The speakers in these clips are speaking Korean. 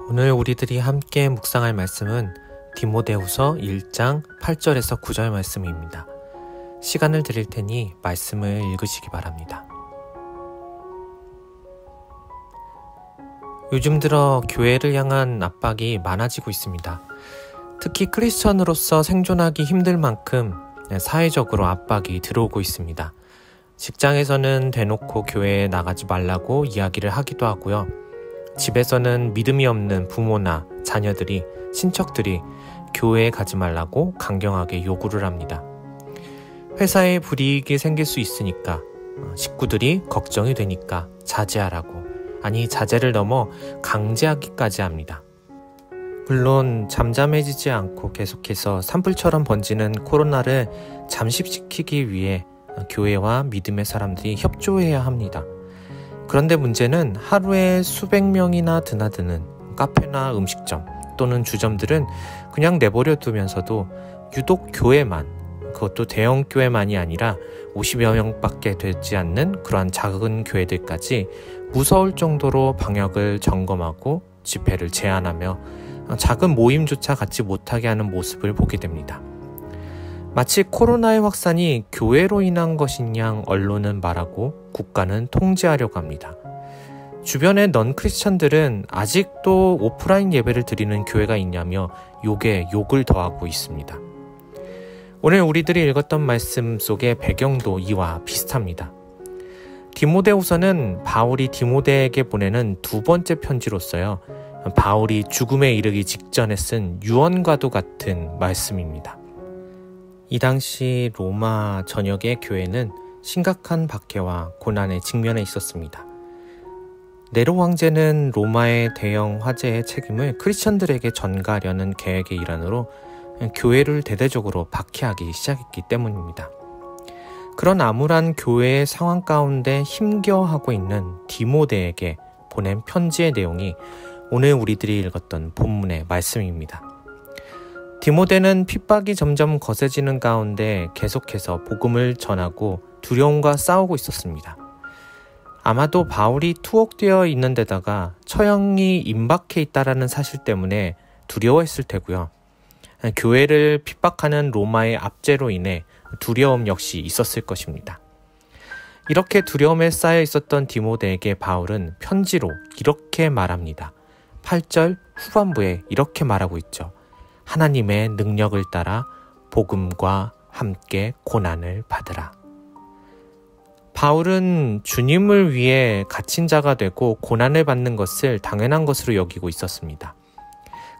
오늘 우리들이 함께 묵상할 말씀은 디모데후서 1장 8절에서 9절 말씀입니다. 시간을 드릴 테니 말씀을 읽으시기 바랍니다. 요즘 들어 교회를 향한 압박이 많아지고 있습니다. 특히 크리스천으로서 생존하기 힘들 만큼 사회적으로 압박이 들어오고 있습니다. 직장에서는 대놓고 교회에 나가지 말라고 이야기를 하기도 하고요. 집에서는 믿음이 없는 부모나 자녀들이, 친척들이 교회에 가지 말라고 강경하게 요구를 합니다. 회사에 불이익이 생길 수 있으니까, 식구들이 걱정이 되니까 자제하라고, 아니 자제를 넘어 강제하기까지 합니다. 물론 잠잠해지지 않고 계속해서 산불처럼 번지는 코로나를 잠식시키기 위해 교회와 믿음의 사람들이 협조해야 합니다. 그런데 문제는 하루에 수백 명이나 드나드는 카페나 음식점 또는 주점들은 그냥 내버려 두면서도 유독 교회만, 그것도 대형 교회만이 아니라 50여 명밖에 되지 않는 그러한 작은 교회들까지 무서울 정도로 방역을 점검하고 집회를 제한하며 작은 모임조차 갖지 못하게 하는 모습을 보게 됩니다. 마치 코로나의 확산이 교회로 인한 것인 양 언론은 말하고 국가는 통제하려고 합니다. 주변의 넌 크리스천들은 아직도 오프라인 예배를 드리는 교회가 있냐며 욕에 욕을 더하고 있습니다. 오늘 우리들이 읽었던 말씀 속의 배경도 이와 비슷합니다. 디모데후서는 바울이 디모데에게 보내는 두 번째 편지로서요, 바울이 죽음에 이르기 직전에 쓴 유언과도 같은 말씀입니다. 이 당시 로마 전역의 교회는 심각한 박해와 고난에 직면해 있었습니다. 네로 황제는 로마의 대형 화재의 책임을 크리스천들에게 전가하려는 계획의 일환으로 교회를 대대적으로 박해하기 시작했기 때문입니다. 그런 암울한 교회의 상황 가운데 힘겨워하고 있는 디모데에게 보낸 편지의 내용이 오늘 우리들이 읽었던 본문의 말씀입니다. 디모데는 핍박이 점점 거세지는 가운데 계속해서 복음을 전하고 두려움과 싸우고 있었습니다. 아마도 바울이 투옥되어 있는 데다가 처형이 임박해 있다라는 사실 때문에 두려워했을 테고요. 교회를 핍박하는 로마의 압제로 인해 두려움 역시 있었을 것입니다. 이렇게 두려움에 쌓여 있었던 디모데에게 바울은 편지로 이렇게 말합니다. 8절 후반부에 이렇게 말하고 있죠. 하나님의 능력을 따라 복음과 함께 고난을 받으라. 바울은 주님을 위해 갇힌 자가 되고 고난을 받는 것을 당연한 것으로 여기고 있었습니다.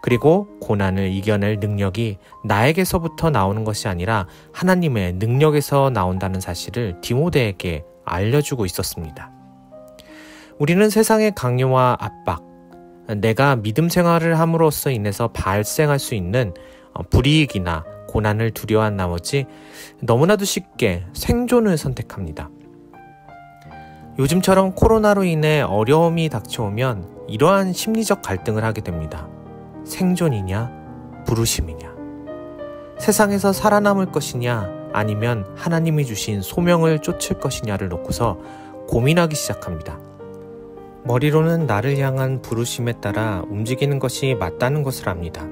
그리고 고난을 이겨낼 능력이 나에게서부터 나오는 것이 아니라 하나님의 능력에서 나온다는 사실을 디모데에게 알려주고 있었습니다. 우리는 세상의 강요와 압박, 내가 믿음 생활을 함으로써 인해서 발생할 수 있는 불이익이나 고난을 두려워한 나머지 너무나도 쉽게 생존을 선택합니다. 요즘처럼 코로나로 인해 어려움이 닥쳐오면 이러한 심리적 갈등을 하게 됩니다. 생존이냐, 부르심이냐. 세상에서 살아남을 것이냐, 아니면 하나님이 주신 소명을 쫓을 것이냐를 놓고서 고민하기 시작합니다. 머리로는 나를 향한 부르심에 따라 움직이는 것이 맞다는 것을 압니다.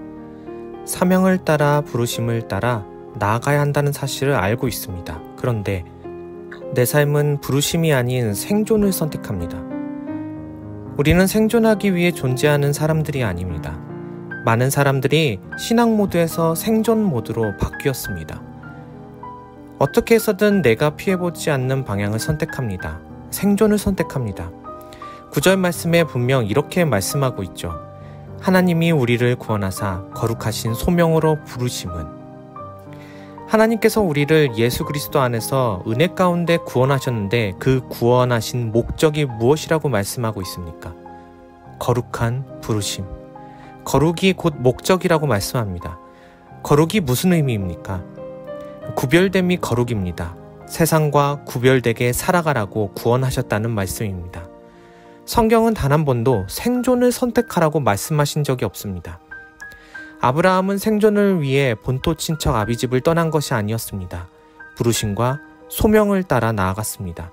사명을 따라 부르심을 따라 나아가야 한다는 사실을 알고 있습니다. 그런데 내 삶은 부르심이 아닌 생존을 선택합니다. 우리는 생존하기 위해 존재하는 사람들이 아닙니다. 많은 사람들이 신앙 모드에서 생존 모드로 바뀌었습니다. 어떻게 해서든 내가 피해보지 않는 방향을 선택합니다. 생존을 선택합니다. 9절 말씀에 분명 이렇게 말씀하고 있죠. 하나님이 우리를 구원하사 거룩하신 소명으로 부르심은, 하나님께서 우리를 예수 그리스도 안에서 은혜 가운데 구원하셨는데 그 구원하신 목적이 무엇이라고 말씀하고 있습니까? 거룩한 부르심. 거룩이 곧 목적이라고 말씀합니다. 거룩이 무슨 의미입니까? 구별됨이 거룩입니다. 세상과 구별되게 살아가라고 구원하셨다는 말씀입니다. 성경은 단 한 번도 생존을 선택하라고 말씀하신 적이 없습니다. 아브라함은 생존을 위해 본토 친척 아비집을 떠난 것이 아니었습니다. 부르심과 소명을 따라 나아갔습니다.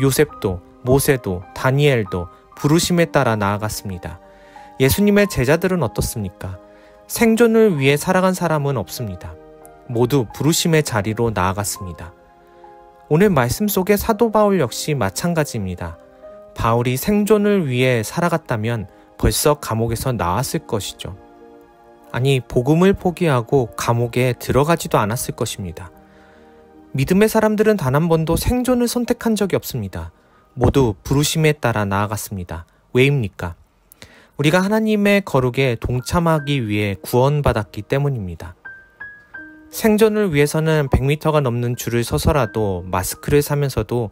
요셉도, 모세도, 다니엘도 부르심에 따라 나아갔습니다. 예수님의 제자들은 어떻습니까? 생존을 위해 살아간 사람은 없습니다. 모두 부르심의 자리로 나아갔습니다. 오늘 말씀 속의 사도 바울 역시 마찬가지입니다. 바울이 생존을 위해 살아갔다면 벌써 감옥에서 나왔을 것이죠. 아니, 복음을 포기하고 감옥에 들어가지도 않았을 것입니다. 믿음의 사람들은 단 한 번도 생존을 선택한 적이 없습니다. 모두 부르심에 따라 나아갔습니다. 왜입니까? 우리가 하나님의 거룩에 동참하기 위해 구원받았기 때문입니다. 생존을 위해서는 100m가 넘는 줄을 서서라도 마스크를 사면서도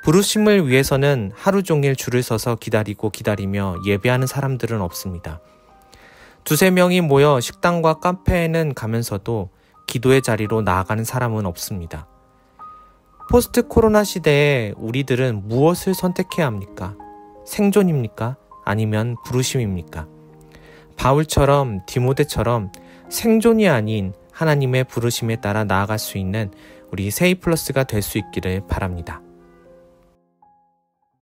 부르심을 위해서는 하루 종일 줄을 서서 기다리며 예배하는 사람들은 없습니다. 두세 명이 모여 식당과 카페에는 가면서도 기도의 자리로 나아가는 사람은 없습니다. 포스트 코로나 시대에 우리들은 무엇을 선택해야 합니까? 생존입니까? 아니면 부르심입니까? 바울처럼 디모데처럼 생존이 아닌 하나님의 부르심에 따라 나아갈 수 있는 우리 세이플러스가 될 수 있기를 바랍니다.